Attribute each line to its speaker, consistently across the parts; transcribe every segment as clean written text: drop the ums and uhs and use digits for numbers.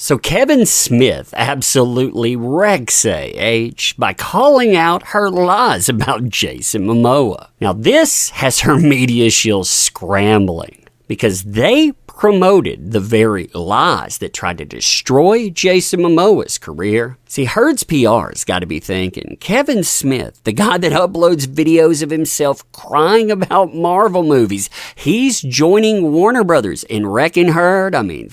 Speaker 1: So Kevin Smith absolutely wrecks AH by calling out her lies about Jason Momoa. Now this has her media shield scrambling because they promoted the very lies that tried to destroy Jason Momoa's career. See, Heard's PR's got to be thinking, Kevin Smith, the guy that uploads videos of himself crying about Marvel movies, he's joining Warner Brothers in wrecking Heard. I mean,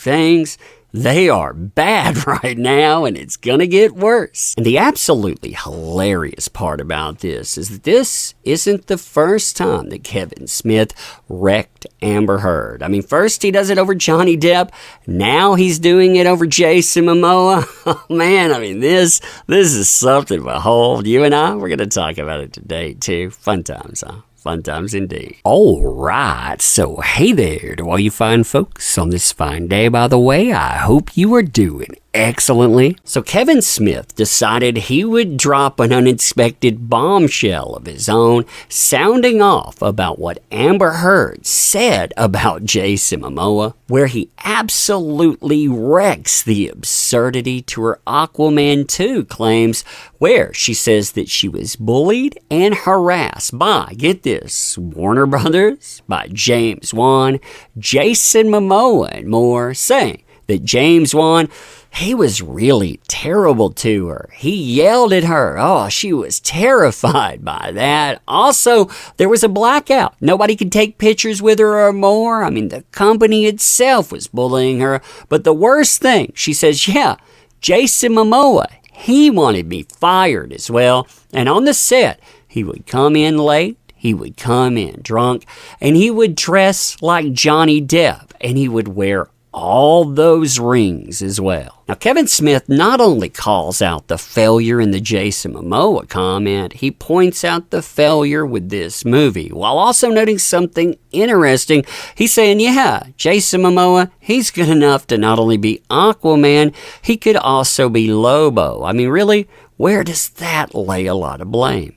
Speaker 1: they are bad right now, and it's gonna get worse. And the absolutely hilarious part about this is that this isn't the first time that Kevin Smith wrecked Amber Heard. I mean, first he does it over Johnny Depp, now he's doing it over Jason Momoa. Oh man, I mean, this is something to behold. You and I, we're gonna talk about it today too. Fun times, huh? Fun times indeed. All right, so hey there to all you fine folks on this fine day, by the way. I hope you are doing excellently. So Kevin Smith decided he would drop an unexpected bombshell of his own, sounding off about what Amber Heard said about Jason Momoa, where he absolutely wrecks the absurdity to her Aquaman 2 claims, where she says that she was bullied and harassed by, get this, Warner Brothers, by James Wan, Jason Momoa, and more, saying that James Wan, he was really terrible to her. He yelled at her. Oh, she was terrified by that. Also, there was a blackout. Nobody could take pictures with her or more. I mean, the company itself was bullying her. But the worst thing, she says, yeah, Jason Momoa, he wanted me fired as well. And on the set, he would come in late. He would come in drunk. And he would dress like Johnny Depp. And he would wear all those rings as well. Now, Kevin Smith not only calls out the failure in the Jason Momoa comment, he points out the failure with this movie, while also noting something interesting. He's saying, yeah, Jason Momoa, he's good enough to not only be Aquaman, he could also be Lobo. I mean, really, where does that lay a lot of blame?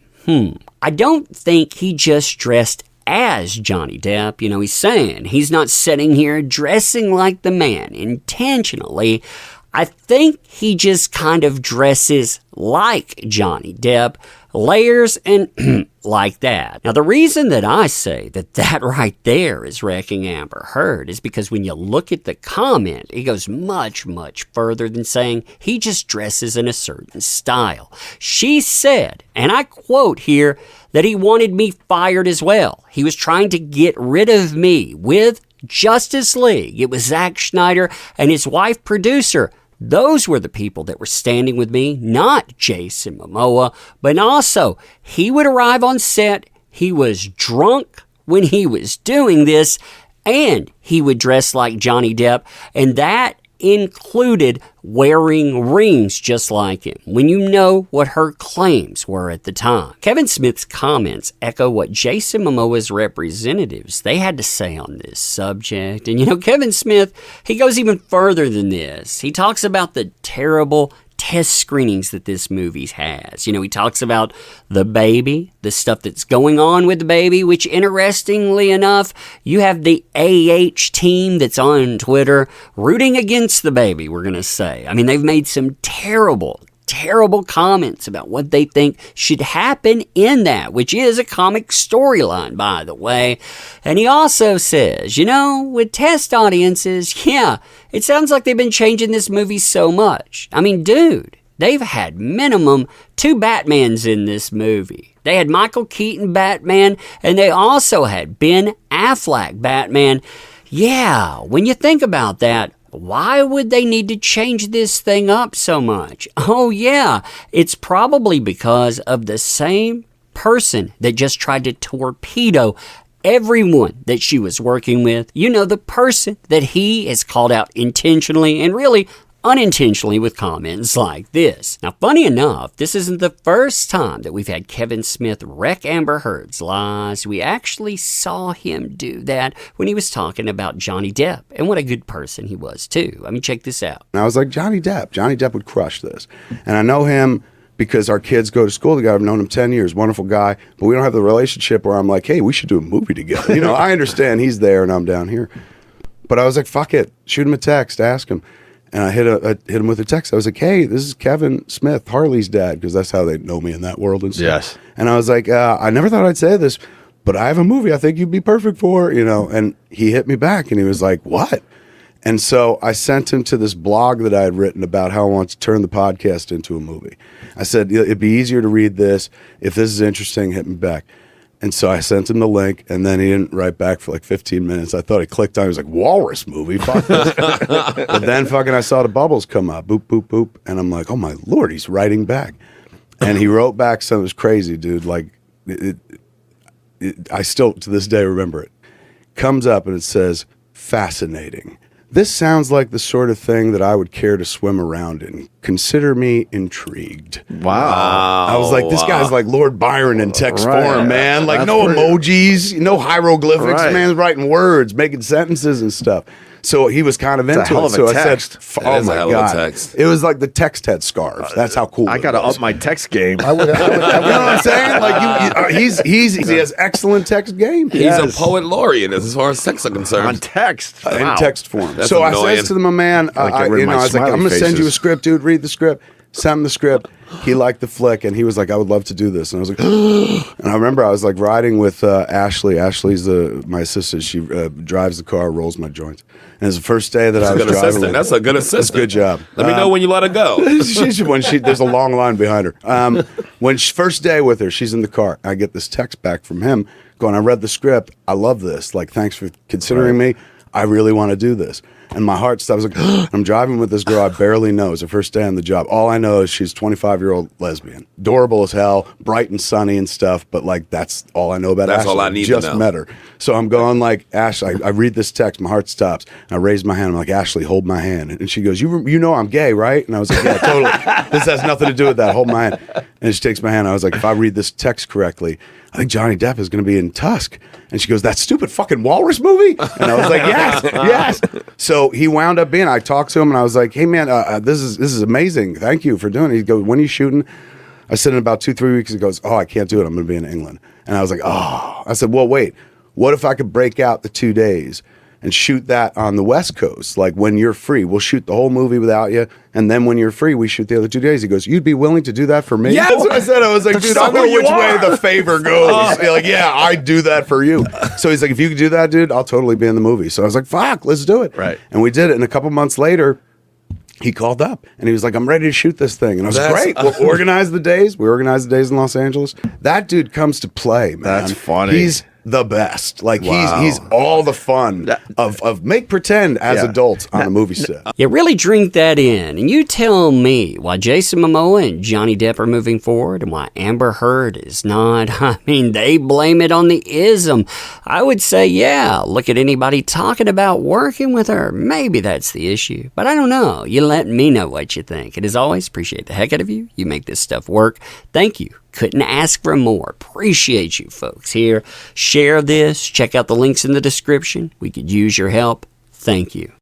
Speaker 1: I don't think he just dressed as Johnny Depp. You know, he's saying he's not sitting here dressing like the man intentionally. I think he just kind of dresses like Johnny Depp, layers and like that. Now, the reason that I say that right there is wrecking Amber Heard is because when you look at the comment, it goes much, much further than saying he just dresses in a certain style. She said, and I quote here, that he wanted me fired as well. He was trying to get rid of me with Justice League. It was Zack Snyder and his wife producer. Those were the people that were standing with me, not Jason Momoa. But also, he would arrive on set, he was drunk when he was doing this, and he would dress like Johnny Depp, and that included wearing rings just like him, when you know what her claims were at the time. Kevin Smith's comments echo what Jason Momoa's representatives, they had to say on this subject. And you know, Kevin Smith, he goes even further than this. He talks about the terrible test screenings that this movie has. You know, he talks about the baby, the stuff that's going on with the baby, which interestingly enough, you have the AH team that's on Twitter rooting against the baby, we're going to say. I mean, they've made some terrible comments about what they think should happen in that, which is a comic storyline, by the way. And he also says, you know, with test audiences, yeah, it sounds like they've been changing this movie so much. I mean, dude, they've had minimum 2 Batmans in this movie. They had Michael Keaton Batman, and they also had Ben Affleck Batman. Yeah, when you think about that, why would they need to change this thing up so much? Oh yeah, it's probably because of the same person that just tried to torpedo everyone that she was working with. You know, the person that he has called out intentionally and really unintentionally with comments like this. Now, funny enough, this isn't the first time that we've had Kevin Smith wreck Amber Heard's lies. We actually saw him do that when he was talking about Johnny Depp, and what a good person he was too. I mean, check this out.
Speaker 2: And I was like, Johnny Depp would crush this. And I know him because our kids go to school together. I've known him 10 years, wonderful guy, but we don't have the relationship where I'm like, hey, we should do a movie together. You know, I understand he's there and I'm down here. But I was like, fuck it, shoot him a text, ask him. And I hit him with a text. I was like, hey, this is Kevin Smith, Harley's dad, because that's how they know me in that world and stuff.
Speaker 3: Yes.
Speaker 2: And I was like, I never thought I'd say this, but I have a movie I think you'd be perfect for, you know. And he hit me back and he was like, what? And so I sent him to this blog that I had written about how I want to turn the podcast into a movie. I said, it'd be easier to read this. If this is interesting, hit me back. And so I sent him the link, and then he didn't write back for like 15 minutes. I thought he clicked on it. He was like, walrus movie, fuck this. But then fucking I saw the bubbles come up, boop, boop, boop. And I'm like, oh my Lord, he's writing back. And he wrote back something that was crazy, dude. Like, I still, to this day, remember it. Comes up and it says, fascinating. This sounds like the sort of thing that I would care to swim around in. Consider me intrigued.
Speaker 3: Wow.
Speaker 2: I was like, this guy's like Lord Byron in text form, man. Like,
Speaker 3: That's
Speaker 2: no
Speaker 3: pretty-
Speaker 2: emojis, no hieroglyphics.
Speaker 3: Right.
Speaker 2: Man's writing words, making sentences and stuff. So he was kind of into
Speaker 3: hell
Speaker 2: it.
Speaker 3: of a
Speaker 2: So
Speaker 3: text.
Speaker 2: I said,
Speaker 4: That
Speaker 2: oh
Speaker 4: is a
Speaker 2: my
Speaker 4: hell of a
Speaker 2: God.
Speaker 4: text.
Speaker 2: It was like the text had scarves. That's how cool
Speaker 3: I
Speaker 2: it
Speaker 3: got to
Speaker 2: was.
Speaker 3: up my text game.
Speaker 2: You know what I'm saying? Like he has excellent text game.
Speaker 4: He's a poet laureate as far as sex are concerned.
Speaker 3: On text.
Speaker 2: In
Speaker 3: Wow.
Speaker 2: text form.
Speaker 4: That's
Speaker 2: so
Speaker 4: annoying.
Speaker 2: I says to my man,
Speaker 3: Gotta get rid of my
Speaker 2: I was like,
Speaker 3: smiley
Speaker 2: I'm going to send you a
Speaker 3: faces.
Speaker 2: script, dude. Read the script. Sent him the script. He liked the flick, and he was like, I would love to do this. And I was like, and I remember I was like riding with Ashley. Ashley's my assistant. She drives the car, rolls my joints. And it's the first day that I was
Speaker 4: Good
Speaker 2: driving.
Speaker 4: assistant. That's a good assistant.
Speaker 2: That's a good job.
Speaker 4: Let me know when you let her go.
Speaker 2: There's a long line behind her. First day with her, she's in the car. I get this text back from him going, I read the script. I love this. Like, thanks for considering me. I really want to do this. And my heart stopped. I was like, I'm driving with this girl I barely know. It's her first day on the job. All I know is she's a 25-year-old lesbian. Adorable as hell, bright and sunny and stuff. But, like, that's all I know about
Speaker 4: That's
Speaker 2: Ashley.
Speaker 4: all I need to
Speaker 2: Just
Speaker 4: know.
Speaker 2: met her. So I'm going like, Ash, I read this text. My heart stops. And I raise my hand. I'm like, Ashley, hold my hand. And she goes, you know I'm gay, right? And I was like, yeah, totally. This has nothing to do with that. Hold my hand. And she takes my hand. I was like, if I read this text correctly, I think Johnny Depp is going to be in Tusk. And she goes, that stupid fucking walrus movie? And I was like, yes. So he wound up being, I talked to him and I was like, hey man, this is amazing. Thank you for doing it. He goes, when are you shooting? I said in about 2-3 weeks. He goes, oh, I can't do it. I'm going to be in England. And I was like, oh. I said, well, wait, what if I could break out the 2 days and shoot that on the West Coast? Like when you're free, we'll shoot the whole movie without you. And then when you're free, we shoot the other 2 days. He goes, you'd be willing to do that for me?
Speaker 4: Yes!
Speaker 2: That's what I said. I was like, dude, I know
Speaker 3: who you
Speaker 2: which way
Speaker 3: are.
Speaker 2: the favor goes. You're like, yeah, I'd do that for you. So he's like, if you could do that, dude, I'll totally be in the movie. So I was like, fuck, let's do it.
Speaker 3: Right.
Speaker 2: And we did it. And a couple months later, he called up and he was like, I'm ready to shoot this thing. And I was like, great. We'll organize the days. We organized the days in Los Angeles. That dude comes to play, man.
Speaker 3: That's funny.
Speaker 2: He's the best. Like
Speaker 3: Wow.
Speaker 2: he's all the fun of make pretend as
Speaker 3: Yeah.
Speaker 2: adults on a movie set.
Speaker 1: You really drink that in, and you tell me why Jason Momoa and Johnny Depp are moving forward and why Amber Heard is not. I mean, they blame it on the ism. I would say, yeah, look at anybody talking about working with her. Maybe that's the issue. But I don't know. You let me know what you think. And as always, appreciate the heck out of you. You make this stuff work. Thank you. Couldn't ask for more. Appreciate you folks here. Share this. Check out the links in the description. We could use your help. Thank you.